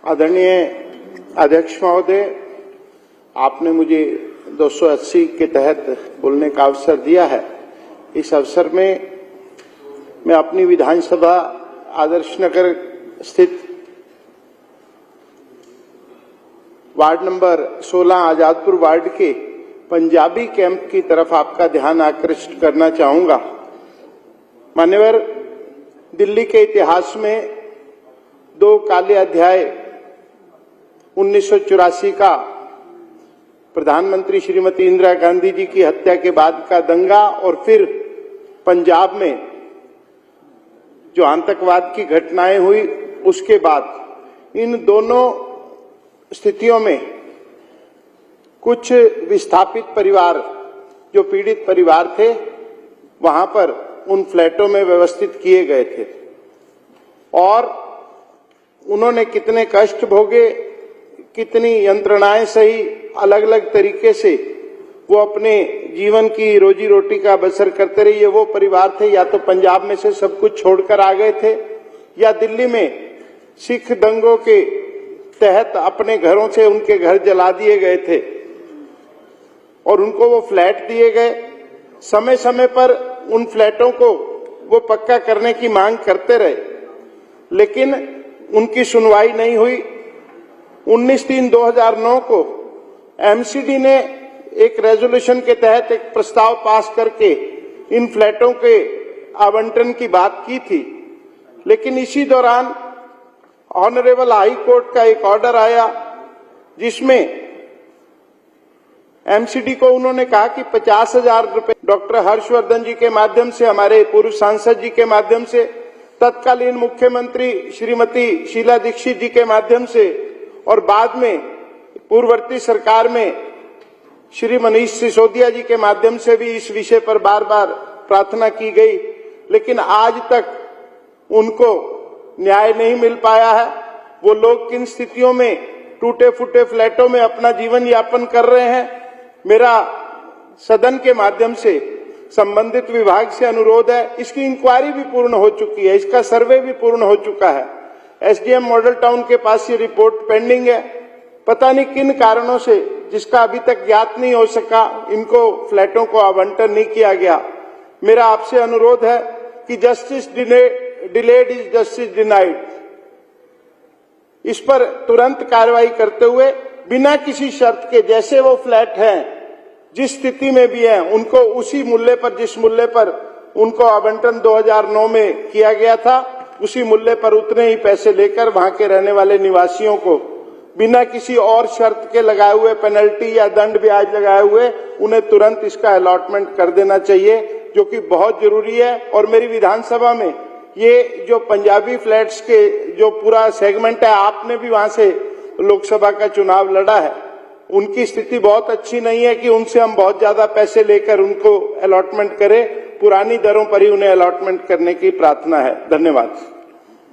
आदरणीय अध्यक्ष महोदय, आपने मुझे 280 के तहत बोलने का अवसर दिया है। इस अवसर में मैं अपनी विधानसभा आदर्श नगर स्थित वार्ड नंबर 16 आजादपुर वार्ड के पंजाबी कैंप की तरफ आपका ध्यान आकर्षित करना चाहूंगा। मान्यवर, दिल्ली के इतिहास में दो काले अध्याय 1984 का प्रधानमंत्री श्रीमती इंदिरा गांधी जी की हत्या के बाद का दंगा और फिर पंजाब में जो आतंकवाद की घटनाएं हुई उसके बाद इन दोनों स्थितियों में कुछ विस्थापित परिवार जो पीड़ित परिवार थे वहां पर उन फ्लैटों में व्यवस्थित किए गए थे और उन्होंने कितने कष्ट भोगे, कितनी यंत्रणाएं सही, अलग अलग तरीके से वो अपने जीवन की रोजी रोटी का बसर करते रहे। ये वो परिवार थे या तो पंजाब में से सब कुछ छोड़कर आ गए थे या दिल्ली में सिख दंगों के तहत अपने घरों से उनके घर जला दिए गए थे और उनको वो फ्लैट दिए गए। समय समय पर उन फ्लैटों को वो पक्का करने की मांग करते रहे, लेकिन उनकी सुनवाई नहीं हुई। 19/3/2009 को एमसीडी ने एक रेजोल्यूशन के तहत एक प्रस्ताव पास करके इन फ्लैटों के आवंटन की बात की थी, लेकिन इसी दौरान ऑनरेबल हाई कोर्ट का एक ऑर्डर आया जिसमें एमसीडी को उन्होंने कहा कि 50,000 रुपए डॉक्टर हर्षवर्धन जी के माध्यम से, हमारे पूर्व सांसद जी के माध्यम से, तत्कालीन मुख्यमंत्री श्रीमती शीला दीक्षित जी के माध्यम से और बाद में पूर्ववर्ती सरकार में श्री मनीष सिसोदिया जी के माध्यम से भी इस विषय पर बार बार प्रार्थना की गई, लेकिन आज तक उनको न्याय नहीं मिल पाया है। वो लोग किन स्थितियों में टूटे फूटे फ्लैटों में अपना जीवन यापन कर रहे हैं। मेरा सदन के माध्यम से संबंधित विभाग से अनुरोध है, इसकी इंक्वायरी भी पूर्ण हो चुकी है, इसका सर्वे भी पूर्ण हो चुका है। एसडीएम मॉडल टाउन के पास ये रिपोर्ट पेंडिंग है। पता नहीं किन कारणों से, जिसका अभी तक ज्ञात नहीं हो सका, इनको फ्लैटों को आवंटन नहीं किया गया। मेरा आपसे अनुरोध है कि justice delayed is justice denied. इस पर तुरंत कार्रवाई करते हुए बिना किसी शर्त के, जैसे वो फ्लैट हैं, जिस स्थिति में भी हैं, उनको उसी मूल्य पर, जिस मूल्य पर उनको आवंटन 2009 में किया गया था, उसी मूल्य पर उतने ही पैसे लेकर वहां के रहने वाले निवासियों को बिना किसी और शर्त के लगाए हुए, पेनल्टी या दंड ब्याज लगाए हुए, उन्हें तुरंत इसका अलॉटमेंट कर देना चाहिए, जो कि बहुत जरूरी है। और मेरी विधानसभा में ये जो पंजाबी फ्लैट्स के जो पूरा सेगमेंट है, आपने भी वहां से लोकसभा का चुनाव लड़ा है, उनकी स्थिति बहुत अच्छी नहीं है कि उनसे हम बहुत ज्यादा पैसे लेकर उनको अलॉटमेंट करें। पुरानी दरों पर ही उन्हें अलॉटमेंट करने की प्रार्थना है। धन्यवाद।